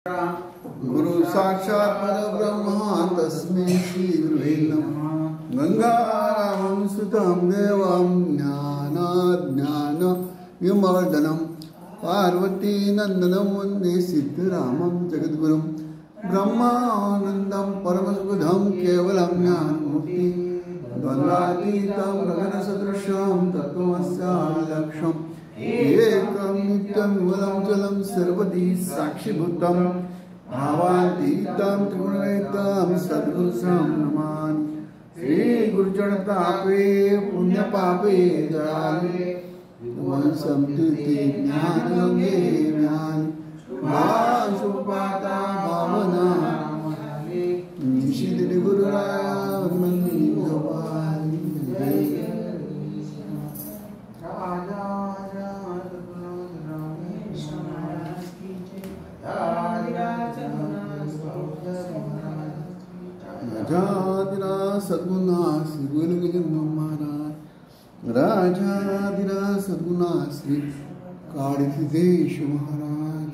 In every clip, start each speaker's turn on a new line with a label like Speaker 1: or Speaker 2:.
Speaker 1: गुरु साक्षात् परब्रह्म तस्मै श्री गुरुवे नमः। गंगारामं सुतं देवं ज्ञानाज्ञानविमर्दनं पार्वती नंदनं वन्दे सिद्धरामं जगद्गुरुं ब्रह्मानन्दं परमसुखदं केवलं ज्ञानमूर्तिं द्वन्द्वातीतं गगनसदृशं तत्त्वमस्यालक्ष्यम् एकं नित्यं विमलं जलं सर्वदी साक्षीभूतं भावातीतं त्रिगुणरहितं सद्गुरुं नमामि। श्री गुरुचरणतापे पुण्यपापे दयाले संतीति ज्ञानगंगे ज्ञान शुभपाता भावना निशिदिति गुरुराया राजाधिराज सद्गुणा श्री गुरुलिंगम महाराज राजाधिराज सद्गुणा श्री काळिसिद्धेश महाराज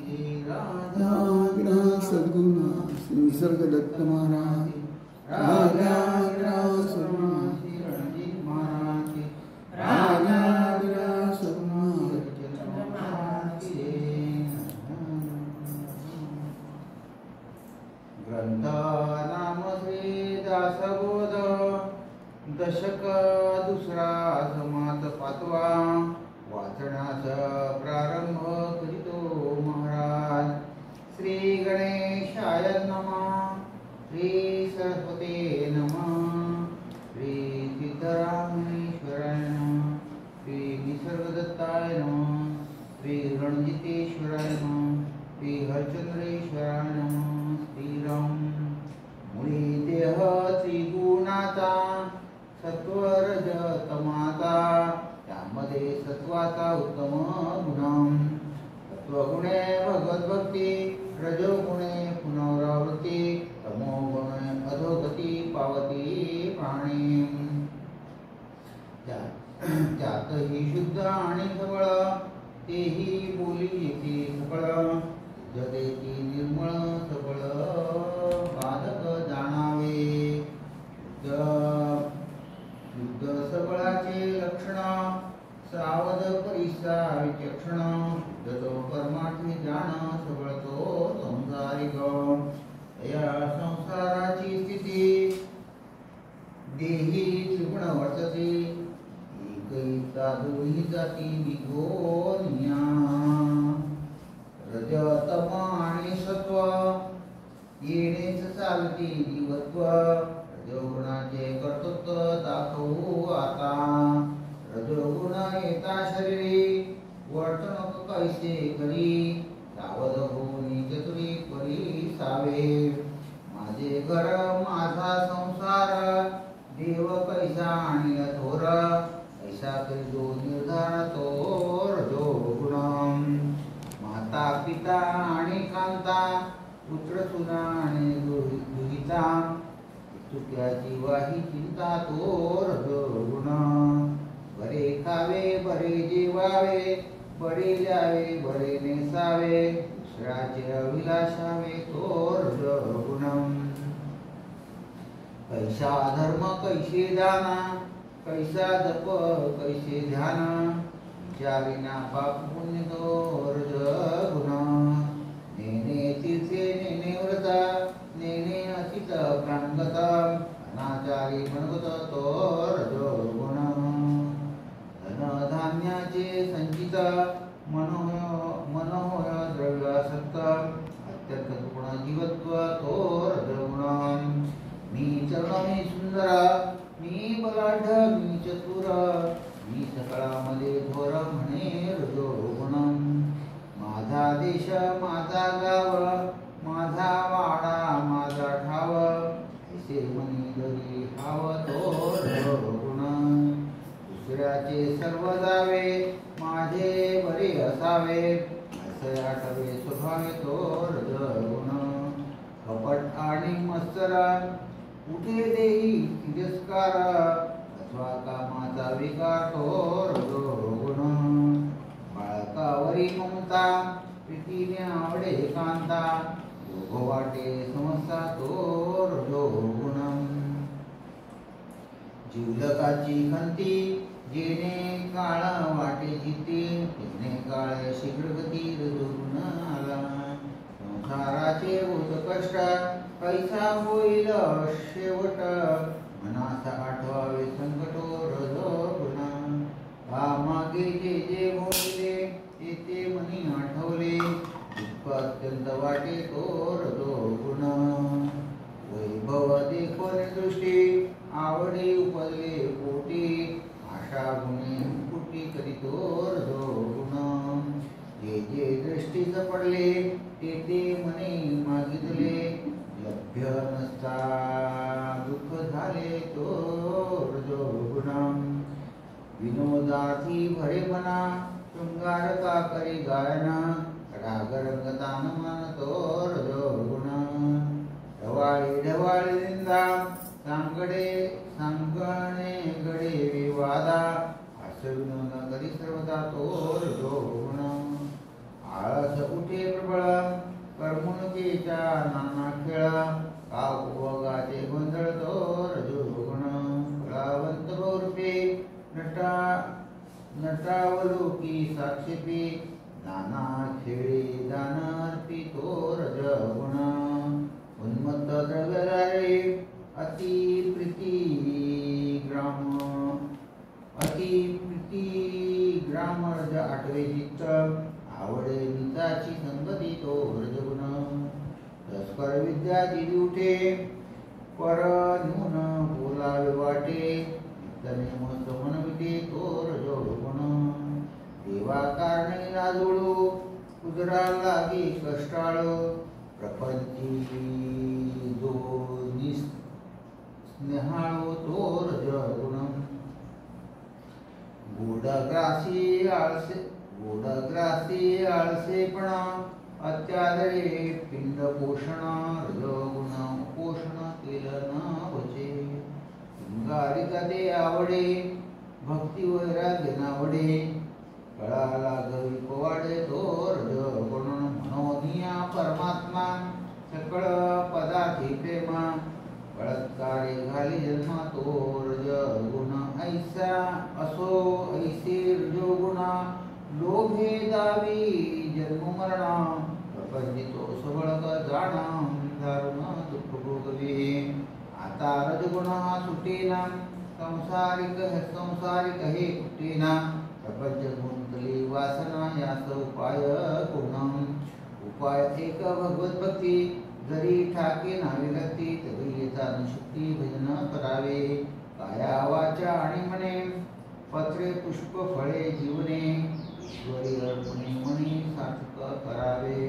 Speaker 1: राजाधिराज सद्गुणा श्री निसर्गदत्त महाराज राजाधिराज सद्गुणा राजाधिराज सद्गुणा
Speaker 2: ग्रंथ नाम श्री दासबोध दशक दुसरा समास पाचवा वाचनास प्रारंभ करीतो महाराज। श्री गणेशाय नमः, श्री सरस्वते नमः, श्री सिद्धरामेश्वराय नमः, श्री निसर्गदत्ताय नमः, श्री रणजितेश्वराय नमः, श्री हरचंद्रेश्वराय नमः। श्रीराम मुळी देह त्रिगुणाचा सत्वरज तमाचा त्यामध्ये सत्वाचा उत्तम गुण सत्वगुणे भगवद्भक्ती रजोगुणे पुनरावृत्ती तमोगुणे अधोगती पावती प्राणी त्यातही शुद्ध आणि सबळ तेही बोली येते सकळ जगेती निर्मळ सबळ बाधक जाणावे शुद्ध सबळाचे लक्षण सावध परिसा विचक्षण जतो परमार्थी जाण सबळ तो संसारिक या संसाराची स्थिती देही त्रिगुण वर्तते एकैता दोन्ही जाती निगोनिया रजतम आणि सत्व येणेच चालती दिवत्व रजोगुणाचे कर्तृत्व दाखवू आता। रजोगुण येता शरीरी वर्तणूक कैसे करी सावध होऊन चतुरी परी सावे माझे घर माझा संसार देव कैसा आणला थोर ऐसा करी निर्धार तो रजोगुण माता पिता आणि कांता पुत्र सुना आणि दुहिता चुक्याची वाही चिंता तो रजोगुण बरे खावे बरे जेवावे बरे जावे बरे नेसावे दुसऱ्याचे अभिलाषावे तो रजोगुण कैसा धर्म कैसे दाना कैसा जप कैसे ध्यान विचारिना पाप पुण्य तो रजोगुण नेने तीर्थे नेने व्रत नेने असित प्राणगत अनाचारी म्हणगत तो रजोगुण धन धान्याचे संचित मनोय द्रव्यासक्त अत्यंत गुण जीवत्व तो रजोगुण मी चरण मी सुंदर मी बलाढ मी चतुर मी सकळामध्ये थोर म्हणे रजोगुण माझा देश माझा गाव माझा वाडा माझा ठाव ऐसे मनी जरी हाव तो रजोगुण दुसऱ्याचे सर्व जावे माझे बरे असावे असे आठवे स्वभावे तो रजोगुण कपट आणि मत्सर कुठे देई तिरस्कार अथवा कामाचा विकार तो रजोगुण बाळकावरी ममता प्रीतीने आवडे कांता वाटे समस्ता तो रजोगुणम जीवलकाची खंती जेणे काळ वाटे जिते तेने काळ शीघ्रगती रजोगुण आला संसाराचे होत कष्ट कैसा होईल शेवट मनाचा आठवावे संकटो रजोगुण मागे जे जे भोगले ते मनी आठवले दुःख अत्यंत वाटे तो रजोगुण वैभव देखोन दृष्टी आवडे उपजले पोटी आशा गुणे कुटी करीतो रजोगुण जे जे दृष्टीच पडले ते मने मागितले लभ्य नसता दुःख झाले तो रजोगुण विनोदार्थी भरे मना शृंगार का करी गायना राग रंगतान मानतो रजोगुण ढवाळी ढवाळी निंदा सांगणे गडे विवादा असे विनोद करी सर्वदा तो रजोगुण आळस उठे प्रबळ कर्मुणकेच्या नाना खेळ का उपभोगाचे गोंधळ तो रजोगुण कलावंत बहुरूपे नटावलोकी साक्षेपी नाना खेळी दानार्पी तो रजगुण उन्मत्त द्रव्यधारे अति प्रीती ग्राम रज आठवे चित्त आवडे मिताची संगती तो रजगुण तस्कर विद्या दिली उठे पर न्यून बोलावे वाटे मनविटे तो रजोगुण देवा कारणे लाजोळू कुदरा लागे कष्टाळ प्रपंची जो स्नेहाळो तो रजगुण गोडग्रासी आळसेपणा अत्यादरे पिंड पोषण रजगुण पोषण केलं न वचे गारिका ते आवडे भक्ती वैराग्य नावडे कळाला गवी पोवाडे तो रजगुण मनोनिया परमात्मा सकळ पदार्थी प्रेमा बळत्कारे घाली जन्म तो रजगुण ऐसा असो ऐसे रजोगुण लोभे दावी जन्म मरणा प्रपंचितो सबळ जाणा दारुण दुःख भोगवे आता रजगुण सुटेना संसारिक हे कुटेना प्रपंच गुंतली वासना यास उपाय गुण उपाय एक भगवत भक्ती जरी ठाके नावे लागती तरी येता शक्ती भजन करावे काया वाचा आणि मने पत्रे पुष्प फळे जीवने ईश्वरी अर्पणे मनी सार्थक करावे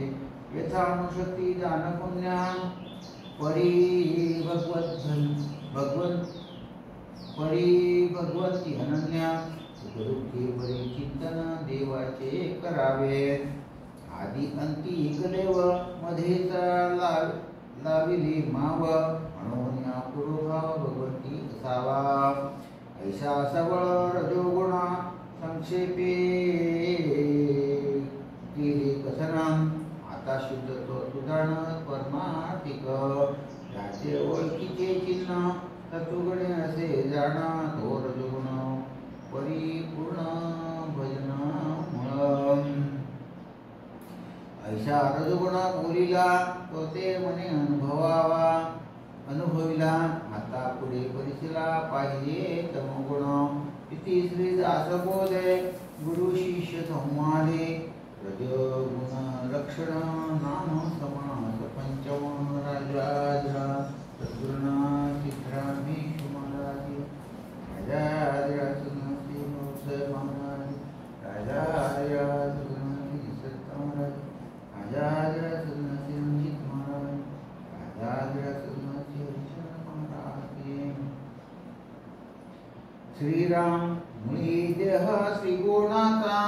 Speaker 2: यथानुशक्ती दान पुण्या परी भगवंती अनन्या सुखदुःखी बरी चिंतन देवाचे करावे आदि अंती एकदेव मध्येच लाविले माव म्हणून पुरोभाव भगवंती असावा ऐसा सबळ रजोगुण संक्षेपे केले कथना आता शुद्ध सुधारण परमार्थिक त्याचे ओळखीचे चिन्ह तत्वगुणे असे जाणा तो रजोगुण परिपूर्ण भजन ऐसा रजोगुण बोलिला तो ते मने अनुभविला आता पुढे परिसला पाहिजे तमगुण इति श्री दासबोधे गुरु शिष्य संवादे रजोगुण लक्षण नाम समास पंचम राजा सद्गुरुना सिद्धरामेश महाराज राजाधिराज महाराज राजाधिराज सत्ता महाराज राजाधिराज रंजित महाराज राजाधिराज श्रीराम मुळी देह श्रीगुणाचा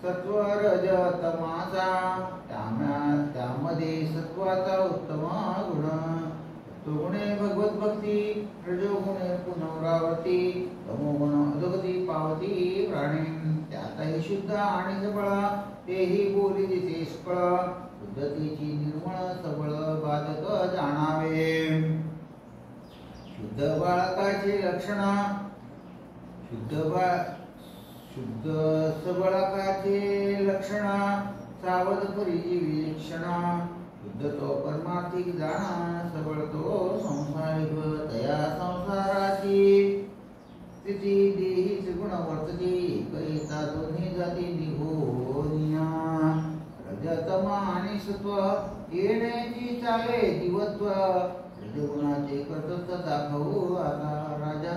Speaker 2: सत्व रज तमाचा त्यामध्ये सत्वाचा उत्तम गुण सत्वगुणे भगवत भक्ती रजोगुणे पुनरावृत्ती तमोगुण अधोगती पावती प्राणी त्यातही शुद्ध आणि सबळ तेही बोली दिसे स्फळ शुद्धतेची निर्मळ सबळ शुद्ध बाळकाचे लक्षणा शुद्ध सबळकाचे लक्षणा सावध परिजी विलक्षणा शुद्ध तो परमार्थिक जाणा सबळ तो संसारिक तया संसाराची स्थिती देहीच गुण वर्तते कैता दोन्ही जाती निघोनिया रजतम आणि सत्व येण्याची चाले दिवत्व रजगुणाचे कर्तृत्व दाखवू आता राजा